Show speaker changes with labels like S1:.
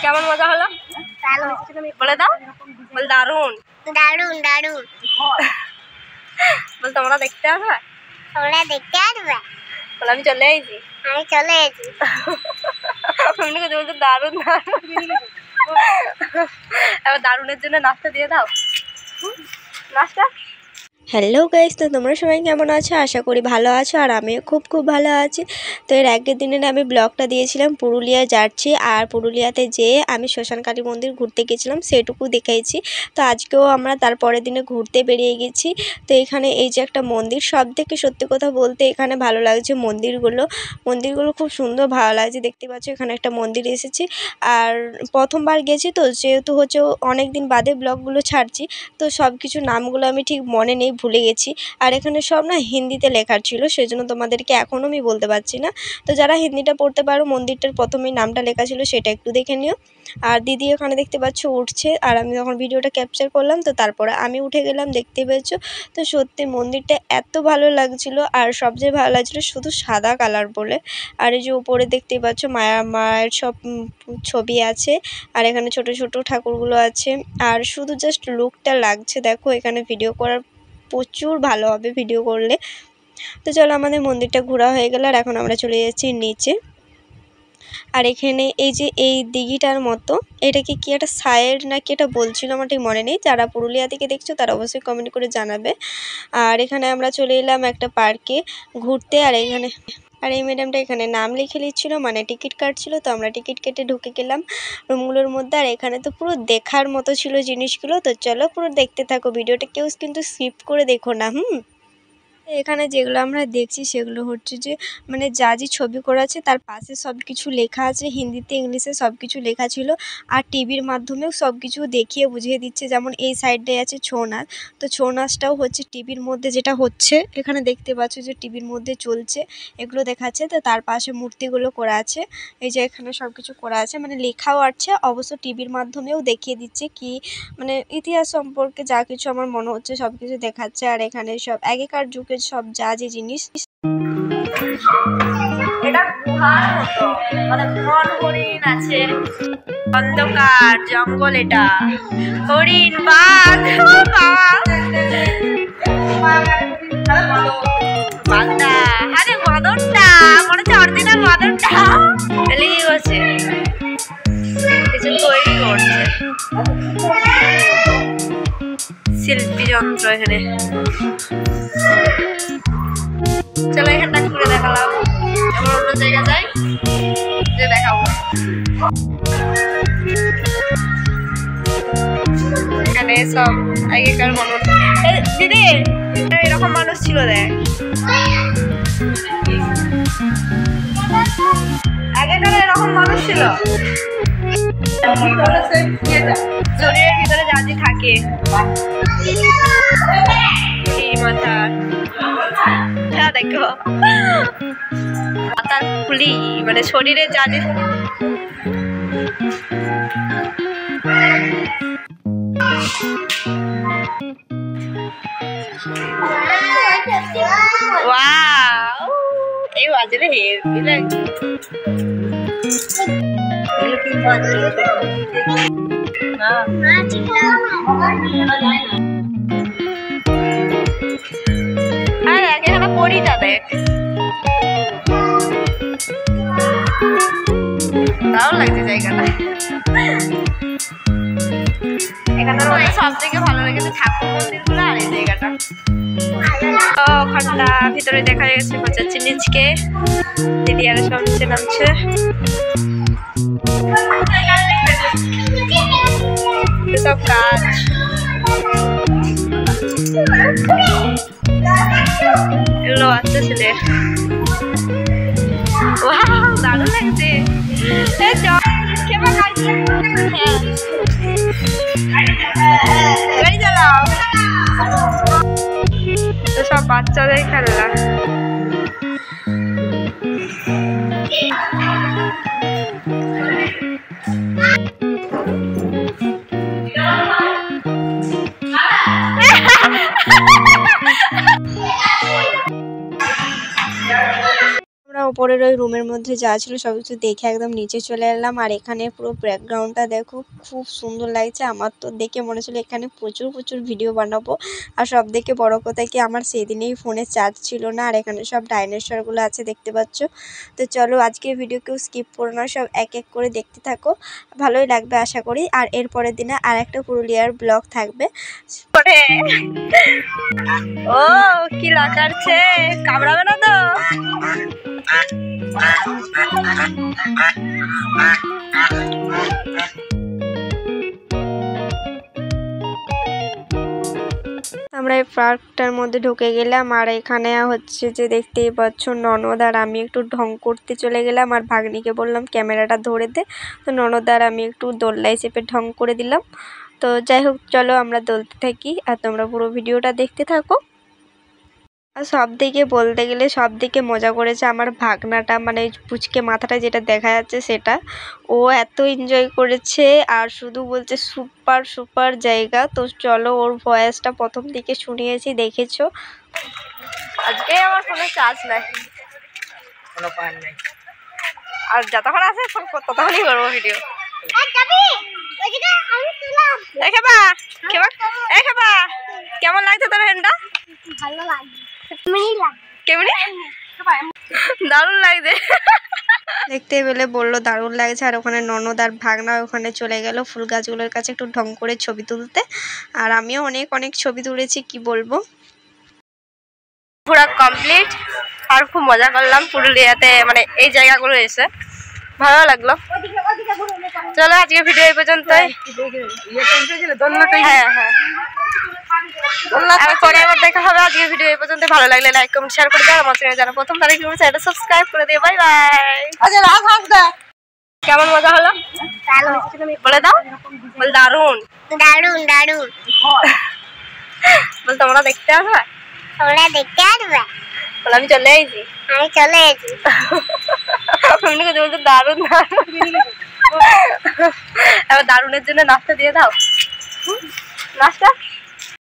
S1: কেমন মজা হলো? বলে দাও। বল দারুন
S2: দারুন দারুন।
S1: বল তোমরা দেখতে আসবে?
S2: তোমরা দেখতে আসবে?
S1: বল আমি চলে এসেছি।
S2: আমি চলে এসেছি।
S1: বলতো দারুন দারুন। এবার দারুনের জন্য নাস্তা দিয়ে দাও। নাস্তা। হ্যালো গাইস, তো তোমরা সবাই কেমন আছো? আশা করি ভালো আছো, আর আমিও খুব ভালো আছি। তো এর আগের দিনে আমি ব্লগটা দিয়েছিলাম পুরুলিয়া যাচ্ছি, আর পুরুলিয়াতে যেয়ে আমি শ্মশান কালী মন্দির ঘুরতে গেছিলাম, সেটুকু দেখাইছি। তো আজকেও আমরা তারপরের দিনে ঘুরতে বেরিয়ে গেছি। তো এখানে এই যে একটা মন্দির, সব থেকে সত্যি কথা বলতে এখানে ভালো লাগছে মন্দিরগুলো খুব সুন্দর, ভালো লাগছে। দেখতে পাচ্ছ এখানে একটা মন্দির এসেছি, আর প্রথমবার গেছি তো, যেহেতু হচ্ছে অনেক দিন বাদে ব্লগগুলো ছাড়ছি, তো সব কিছু নামগুলো আমি ঠিক মনে নেই, ভুলে গেছি। আর এখানে সব না হিন্দিতে লেখা ছিল, সেজন্য তোমাদেরকে এখনও আমি বলতে পারছি না। তো যারা হিন্দিটা পড়তে পারো, মন্দিরটার প্রথমেই নামটা লেখা ছিল, সেটা একটু দেখে নিও। আর দিদি এখানে দেখতে পাচ্ছ উঠছে, আর আমি যখন ভিডিওটা ক্যাপচার করলাম, তো তারপরে আমি উঠে গেলাম, দেখতে পেয়েছো। তো সত্যি মন্দিরটা এত ভালো লাগছিল, আর সবচেয়ে ভালো লাগছিল শুধু সাদা কালার বলে। আর এই যে উপরে দেখতে পাচ্ছ মায়ের সব ছবি আছে, আর এখানে ছোট ছোট ঠাকুরগুলো আছে, আর শুধু জাস্ট লুকটা লাগছে। দেখো এখানে ভিডিও করার প্রচুর ভালো হবে ভিডিও করলে। তো চলো, আমাদের মন্দিরটা ঘোরা হয়ে গেল, আর এখন আমরা চলে যাচ্ছি নিচে। আর এখানে এই যে এই দিঘিটার মতো, এটাকে কি একটা সাইড না কি এটা বলছিল, আমার ঠিক মনে নেই। যারা পুরুলিয়া থেকে দেখছো তারা অবশ্যই কমেন্ট করে জানাবে। আর এখানে আমরা চলে এলাম একটা পার্কে ঘুরতে, আর এই ম্যাডামটা এখানে নাম লিখে নিচ্ছিল, মানে টিকিট কাটছিল। তো আমরা টিকিট কেটে ঢুকে গেলাম রুমগুলোর মধ্যে, আর এখানে তো পুরো দেখার মতো ছিল জিনিসগুলো। তো চলো পুরো দেখতে থাকো ভিডিওটা, কেউ কিন্তু স্কিপ করে দেখো না। এখানে যেগুলো আমরা দেখছি সেগুলো হচ্ছে যে মানে যা ছবি করা আছে তার পাশে সব কিছু লেখা আছে, হিন্দিতে ইংলিশে সব কিছু লেখা ছিল। আর টিভির মাধ্যমেও সব কিছু দেখিয়ে বুঝিয়ে দিচ্ছে, যেমন এই সাইডে আছে ছৌ নাচ। তো ছৌ নাচটাও হচ্ছে টিভির মধ্যে, যেটা হচ্ছে এখানে দেখতে পাচ্ছ যে টিভির মধ্যে চলছে, এগুলো দেখাচ্ছে। তো তার পাশে মূর্তিগুলো করা আছে, এই যে এখানে সব কিছু করা আছে, মানে লেখাও আছে, অবশ্য টিভির মাধ্যমেও দেখিয়ে দিচ্ছে কি মানে ইতিহাস সম্পর্কে যা কিছু আমার মনে হচ্ছে সব কিছু দেখাচ্ছে। আর এখানে সব আগেকার যুগের সব যা জিনিস, এটা গুহার মতো, মানে হরিণ আছে, অন্ধকার জঙ্গল, এটা হরিণ, বাঘ, বাঘটা, আরে বাঁদরটা মনে হচ্ছে অরিজিনাল বাঁদরটা। এলে কি করছে? কিছু তৈরি করছে, শিল্পী যন্ত্র এখানে। চলো এখানটা ঘুরে দেখালাম, এবার অন্য জায়গা যাই, যে দেখাবো। এখানে সব আগেকার মানুষ, দিদি এরকম মানুষ ছিল, দেখ আগেকার এরকম মানুষ ছিল, শরীরের ভিতরে যা যে থাকে, মাথার, হ্যাঁ দেখো মাথার খুলি, মানে শরীরে যা যে। ওয়াও, এই বাজলে হেভি লাগছে। এখানে পরিটা দেখ, দারুণ লাগছে জায়গাটা। এখানে সব থেকে ভালো লেগেছে ঠাকুর মন্দিরগুলো, আর এই জায়গাটা ওখানটা ভিতরে দেখা যাচ্ছে, বোঝাচ্ছে নিচকে দিদি আর সব নিচে নামছে। সব কাজ এগুলো বাচ্চা ছেলে, দারুণ লাগছে। গাড়ি চালাও, তো সব বাচ্চাদের খেলনা। ওপরের ওই রুমের মধ্যে যা ছিল সব কিছু দেখে একদম নিচে চলে এলাম। আর এখানে পুরো ব্যাকগ্রাউন্ডটা দেখো, খুব সুন্দর লাগছে। আমার তো দেখে মনে ছিল এখানে প্রচুর ভিডিও বানাবো। আর সব থেকে বড় কথা কি, আমার সেদিনেই ফোনে চার্জ ছিল না। আর এখানে সব ডাইনোসরগুলো আছে দেখতে পাচ্ছ। তো চলো আজকে ভিডিও কেউ স্কিপ করো না, সব এক এক করে দেখতে থাকো, ভালোই লাগবে আশা করি। আর এর পরের দিনে আর একটা পুরুলিয়ার ব্লগ থাকবে। ও কি লাগাচ্ছে, কামড়াবে না তো? আমরা এই পার্কটার মধ্যে ঢুকে গেলাম। আর এখানে হচ্ছে যে দেখতেই পাচ্ছ ননদ আর আমি একটু ঢং করতে চলে গেলাম। আর ভাগ্নিকে বললাম ক্যামেরাটা ধরে দে। তো ননদ আর আমি একটু দোলনায় চেপে ঢং করে দিলাম। তো যাই হোক, চলো আমরা দোলতে থাকি আর তোমরা পুরো ভিডিওটা দেখতে থাকো। আর সব দিকে বলতে গেলে সব দিকে মজা করেছে আমার ভাগনাটা, মানে পুচকে মাথাটা যেটা দেখা যাচ্ছে সেটা। ও এত এনজয় করেছে আর শুধু বলছে সুপার সুপার জায়গা। তো চলো ওর ভয়েসটা প্রথম দিকে শুনিয়েছি, দেখেছো। আজকে আমার ফোনে চার্জ নাই, কোনো পাওয়ার নাই। আর যতক্ষণ আছে ততক্ষণই করবো ভিডিও। কেমন লাগছে তোর ফ্রেন্ডটা?
S2: ভালো লাগছে,
S1: দারুণ লাগছে দেখতে পেলে বললো দারুণ লাগছে। আর ওখানে ননদ আর ভাগনা ওখানে চলে গেল ফুল গাছগুলোর কাছে একটু ঢং করে ছবি তুলতে। আর আমিও অনেক ছবি তুলেছি, কি বলবো। পুরো কমপ্লিট। আর খুব মজা করলাম পুরুলিয়াতে, মানে এই জায়গাগুলো এসে ভালো লাগলো। চলো আজকে ভিডিও এই পর্যন্তই। হ্যাঁ পরে আবার দেখা হবে। আজকে ভিডিও এই পর্যন্ত, ভালো লাগলে লাইক কমেন্ট শেয়ার করে দাও। আমার চ্যানেল যারা প্রথম তারিখ চ্যানেলটা সাবস্ক্রাইব করে দিও। Bye bye. কেমন মজা হলো বলে দাও। বল দারুন
S2: দারুন দারুন।
S1: বল তোমরা দেখতে আসবে?
S2: তোমরা দেখতে আসবে?
S1: বল আমি চলে আইছি।
S2: আমি চলে এসেছি।
S1: বলতে দারুন এবার দারুনের জন্য নাস্তা দিয়ে দাও। নাস্তা